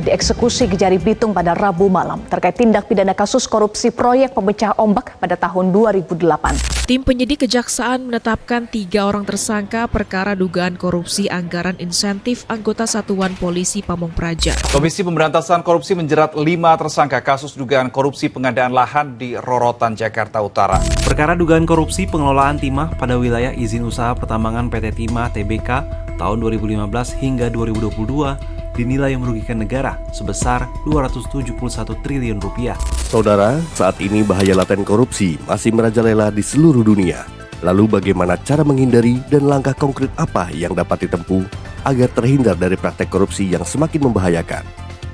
Dieksekusi Kejari Bitung pada Rabu malam terkait tindak pidana kasus korupsi proyek pemecah ombak pada tahun 2008. Tim penyidik Kejaksaan menetapkan 3 orang tersangka perkara dugaan korupsi anggaran insentif anggota Satuan Polisi Pamong Praja. Komisi Pemberantasan Korupsi menjerat 5 tersangka kasus dugaan korupsi pengadaan lahan di Rorotan, Jakarta Utara. Perkara dugaan korupsi pengelolaan timah pada wilayah izin usaha pertambangan PT Timah Tbk tahun 2015 hingga 2022 dinilai merugikan negara sebesar 271 triliun rupiah. Saudara, saat ini bahaya laten korupsi masih merajalela di seluruh dunia. Lalu bagaimana cara menghindari dan langkah konkret apa yang dapat ditempuh agar terhindar dari praktek korupsi yang semakin membahayakan?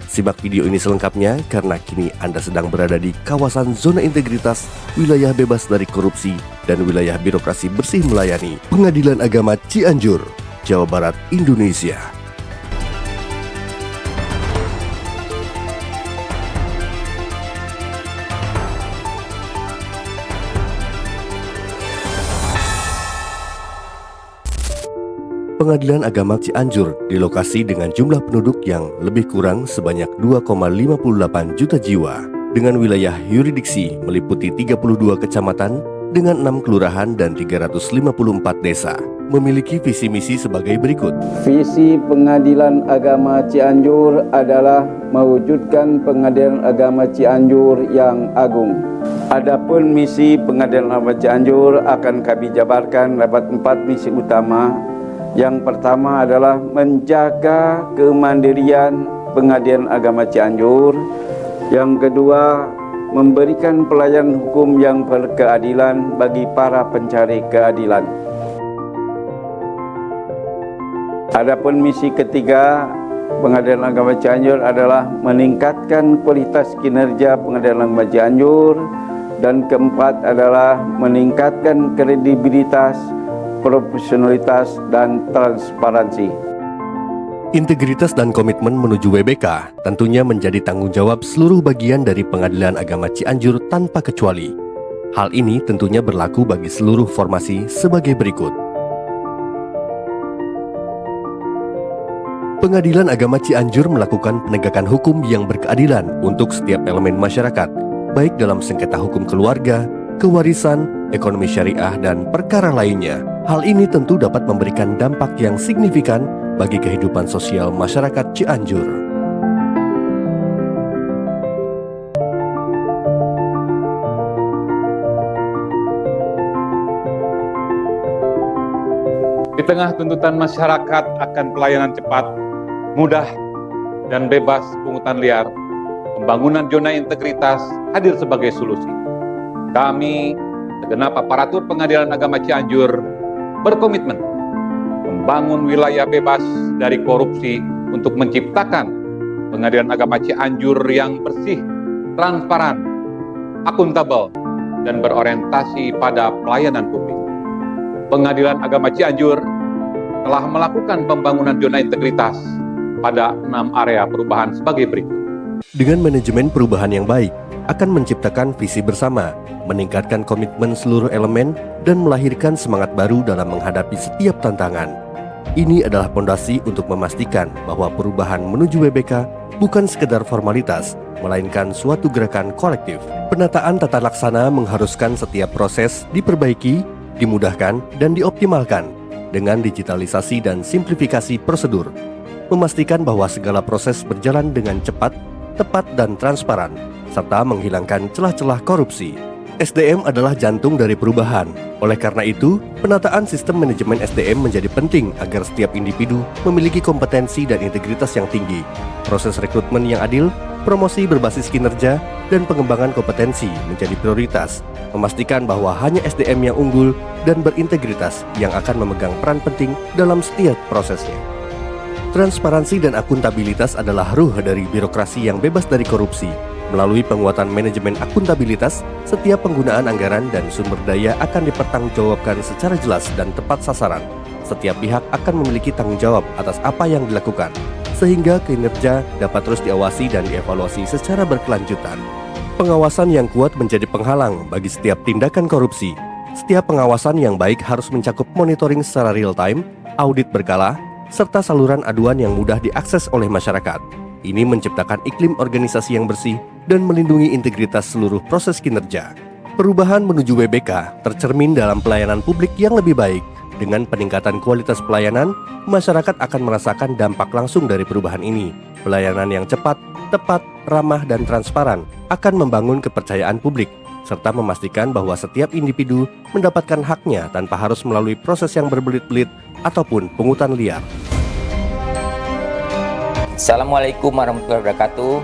Simak video ini selengkapnya karena kini Anda sedang berada di kawasan zona integritas, wilayah bebas dari korupsi, dan wilayah birokrasi bersih melayani Pengadilan Agama Cianjur, Jawa Barat, Indonesia. Pengadilan Agama Cianjur di lokasi dengan jumlah penduduk yang lebih kurang sebanyak 2,58 juta jiwa dengan wilayah yurisdiksi meliputi 32 kecamatan dengan 6 kelurahan dan 354 desa memiliki visi misi sebagai berikut. Visi Pengadilan Agama Cianjur adalah mewujudkan Pengadilan Agama Cianjur yang agung. Adapun misi Pengadilan Agama Cianjur akan kami jabarkan dapat 4 misi utama. Yang pertama adalah menjaga kemandirian Pengadilan Agama Cianjur. Yang kedua, memberikan pelayanan hukum yang berkeadilan bagi para pencari keadilan. Adapun misi ketiga Pengadilan Agama Cianjur adalah meningkatkan kualitas kinerja Pengadilan Agama Cianjur. Dan keempat adalah meningkatkan kredibilitas, profesionalitas, dan transparansi. Integritas dan komitmen menuju WBK tentunya menjadi tanggung jawab seluruh bagian dari Pengadilan Agama Cianjur tanpa kecuali. Hal ini tentunya berlaku bagi seluruh formasi sebagai berikut. Pengadilan Agama Cianjur melakukan penegakan hukum yang berkeadilan untuk setiap elemen masyarakat, baik dalam sengketa hukum keluarga, kewarisan, ekonomi syariah, dan perkara lainnya. Hal ini tentu dapat memberikan dampak yang signifikan bagi kehidupan sosial masyarakat Cianjur. Di tengah tuntutan masyarakat akan pelayanan cepat, mudah, dan bebas pungutan liar, pembangunan zona integritas hadir sebagai solusi. Kami, segenap aparatur Pengadilan Agama Cianjur, berkomitmen membangun wilayah bebas dari korupsi untuk menciptakan Pengadilan Agama Cianjur yang bersih, transparan, akuntabel, dan berorientasi pada pelayanan publik. Pengadilan Agama Cianjur telah melakukan pembangunan zona integritas pada 6 area perubahan sebagai berikut. Dengan manajemen perubahan yang baik, akan menciptakan visi bersama, meningkatkan komitmen seluruh elemen, dan melahirkan semangat baru dalam menghadapi setiap tantangan. Ini adalah fondasi untuk memastikan bahwa perubahan menuju WBK bukan sekedar formalitas, melainkan suatu gerakan kolektif. Penataan tata laksana mengharuskan setiap proses diperbaiki, dimudahkan, dan dioptimalkan dengan digitalisasi dan simplifikasi prosedur, memastikan bahwa segala proses berjalan dengan cepat, tepat, dan transparan, serta menghilangkan celah-celah korupsi. SDM adalah jantung dari perubahan. Oleh karena itu, penataan sistem manajemen SDM menjadi penting agar setiap individu memiliki kompetensi dan integritas yang tinggi. Proses rekrutmen yang adil, promosi berbasis kinerja, dan pengembangan kompetensi menjadi prioritas, memastikan bahwa hanya SDM yang unggul dan berintegritas yang akan memegang peran penting dalam setiap prosesnya. Transparansi dan akuntabilitas adalah ruh dari birokrasi yang bebas dari korupsi. Melalui penguatan manajemen akuntabilitas, setiap penggunaan anggaran dan sumber daya akan dipertanggungjawabkan secara jelas dan tepat sasaran. Setiap pihak akan memiliki tanggung jawab atas apa yang dilakukan, sehingga kinerja dapat terus diawasi dan dievaluasi secara berkelanjutan. Pengawasan yang kuat menjadi penghalang bagi setiap tindakan korupsi. Setiap pengawasan yang baik harus mencakup monitoring secara real time, audit berkala, serta saluran aduan yang mudah diakses oleh masyarakat. Ini menciptakan iklim organisasi yang bersih dan melindungi integritas seluruh proses kinerja. Perubahan menuju WBK tercermin dalam pelayanan publik yang lebih baik. Dengan peningkatan kualitas pelayanan, masyarakat akan merasakan dampak langsung dari perubahan ini. Pelayanan yang cepat, tepat, ramah, dan transparan akan membangun kepercayaan publik, serta memastikan bahwa setiap individu mendapatkan haknya tanpa harus melalui proses yang berbelit-belit ataupun pungutan liar. Assalamualaikum warahmatullahi wabarakatuh.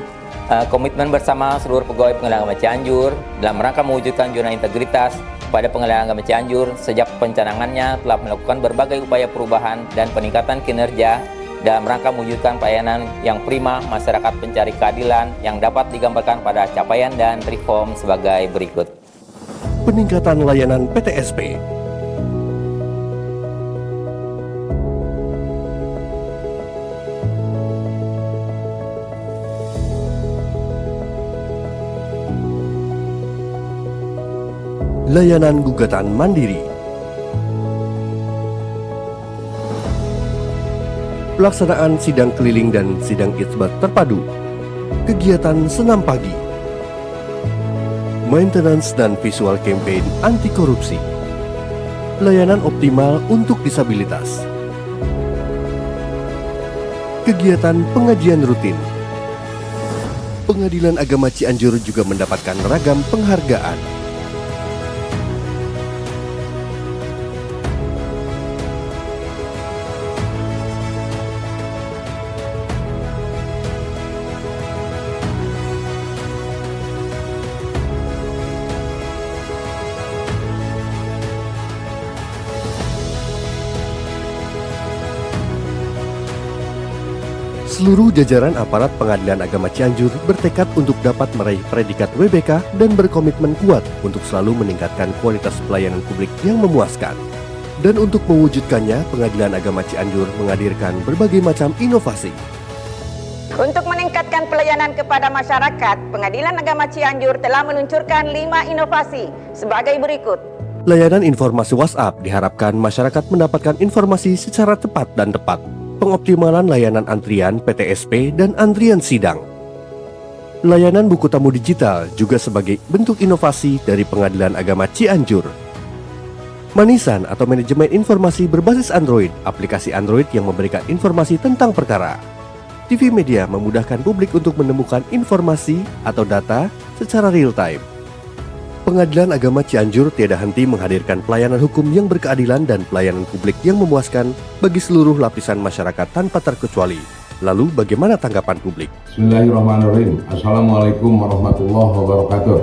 Komitmen bersama seluruh pegawai Pengadilan Agama Cianjur dalam rangka mewujudkan zona integritas pada Pengadilan Agama Cianjur sejak pencanangannya telah melakukan berbagai upaya perubahan dan peningkatan kinerja dalam rangka mewujudkan pelayanan yang prima masyarakat pencari keadilan yang dapat digambarkan pada capaian dan reform sebagai berikut. Peningkatan layanan PTSP. Layanan gugatan mandiri. Pelaksanaan sidang keliling dan sidang isbat terpadu. Kegiatan senam pagi. Maintenance dan visual campaign anti korupsi. Layanan optimal untuk disabilitas. Kegiatan pengajian rutin. Pengadilan Agama Cianjur juga mendapatkan ragam penghargaan. Seluruh jajaran aparat Pengadilan Agama Cianjur bertekad untuk dapat meraih predikat WBK dan berkomitmen kuat untuk selalu meningkatkan kualitas pelayanan publik yang memuaskan. Dan untuk mewujudkannya, Pengadilan Agama Cianjur menghadirkan berbagai macam inovasi. Untuk meningkatkan pelayanan kepada masyarakat, Pengadilan Agama Cianjur telah meluncurkan 5 inovasi sebagai berikut. Layanan informasi WhatsApp diharapkan masyarakat mendapatkan informasi secara tepat dan tepat. Pengoptimalan layanan antrian PTSP dan antrian sidang. Layanan buku tamu digital juga sebagai bentuk inovasi dari Pengadilan Agama Cianjur. Manisan atau manajemen informasi berbasis Android, aplikasi Android yang memberikan informasi tentang perkara. TV Media memudahkan publik untuk menemukan informasi atau data secara real time. Pengadilan Agama Cianjur tiada henti menghadirkan pelayanan hukum yang berkeadilan dan pelayanan publik yang memuaskan bagi seluruh lapisan masyarakat tanpa terkecuali. Lalu bagaimana tanggapan publik? Bismillahirrahmanirrahim. Assalamualaikum warahmatullahi wabarakatuh.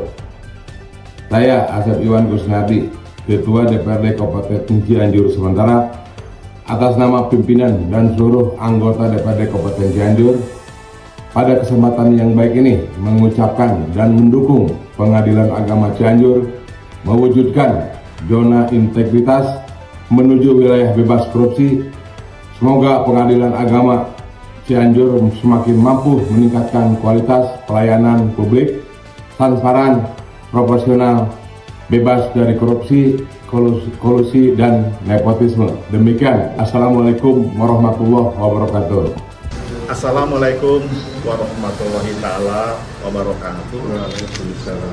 Saya Asep Iwan Kusnadi, Ketua DPRD Kabupaten Cianjur sementara, atas nama pimpinan dan seluruh anggota DPRD Kabupaten Cianjur, pada kesempatan yang baik ini mengucapkan dan mendukung Pengadilan Agama Cianjur mewujudkan zona integritas menuju wilayah bebas korupsi. Semoga Pengadilan Agama Cianjur semakin mampu meningkatkan kualitas pelayanan publik, transparan, proporsional, bebas dari korupsi, kolusi, dan nepotisme. Demikian, Assalamualaikum warahmatullahi wabarakatuh. Assalamualaikum warahmatullahi ta'ala wabarakatuh.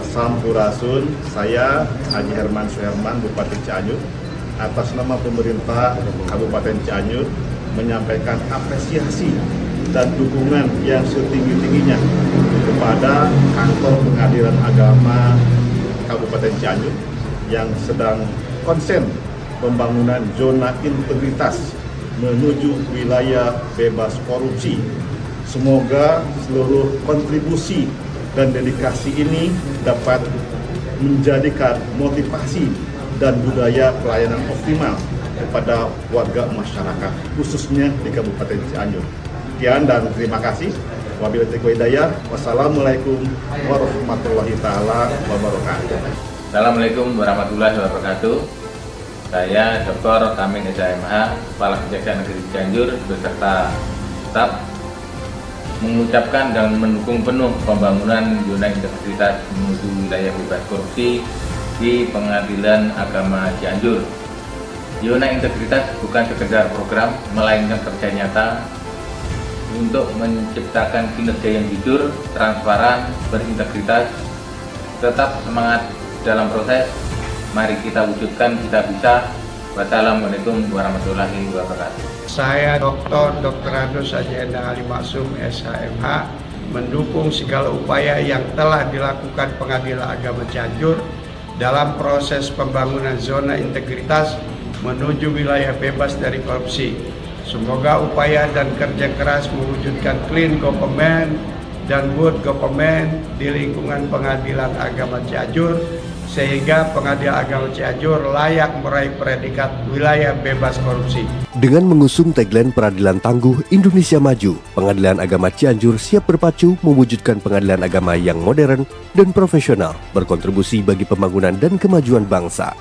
Sampurasun, saya Haji Herman Suherman, Bupati Cianjur, atas nama pemerintah Kabupaten Cianjur menyampaikan apresiasi dan dukungan yang setinggi-tingginya kepada kantor Pengadilan Agama Kabupaten Cianjur yang sedang konsen pembangunan zona integritas menuju wilayah bebas korupsi. Semoga seluruh kontribusi dan dedikasi ini dapat menjadikan motivasi dan budaya pelayanan optimal kepada warga masyarakat, khususnya di Kabupaten Cianjur. Sekian dan terima kasih. Wabillahi taufiq wal hidayah. Wassalamualaikum warahmatullahi taala wabarakatuh. Assalamualaikum warahmatullahi wabarakatuh. Saya Dr. Tamin SMH, Kepala Kejaksaan Negeri Cianjur beserta staf mengucapkan dan mendukung penuh pembangunan zona integritas menuju wilayah bebas korupsi di Pengadilan Agama Cianjur. Zona integritas bukan sekedar program, melainkan kerja nyata untuk menciptakan kinerja yang jujur, transparan, berintegritas, tetap semangat dalam proses. Mari kita wujudkan bisa-bisa. Wassalamualaikum warahmatullahi wabarakatuh. Saya Dr. Andus Haji Endang Ali Maksum, SHMH, mendukung segala upaya yang telah dilakukan Pengadilan Agama Cianjur dalam proses pembangunan zona integritas menuju wilayah bebas dari korupsi. Semoga upaya dan kerja keras mewujudkan clean government dan good government di lingkungan Pengadilan Agama Cianjur, sehingga Pengadilan Agama Cianjur layak meraih predikat wilayah bebas korupsi. Dengan mengusung tagline Peradilan Tangguh Indonesia Maju, Pengadilan Agama Cianjur siap berpacu mewujudkan pengadilan agama yang modern dan profesional, berkontribusi bagi pembangunan dan kemajuan bangsa.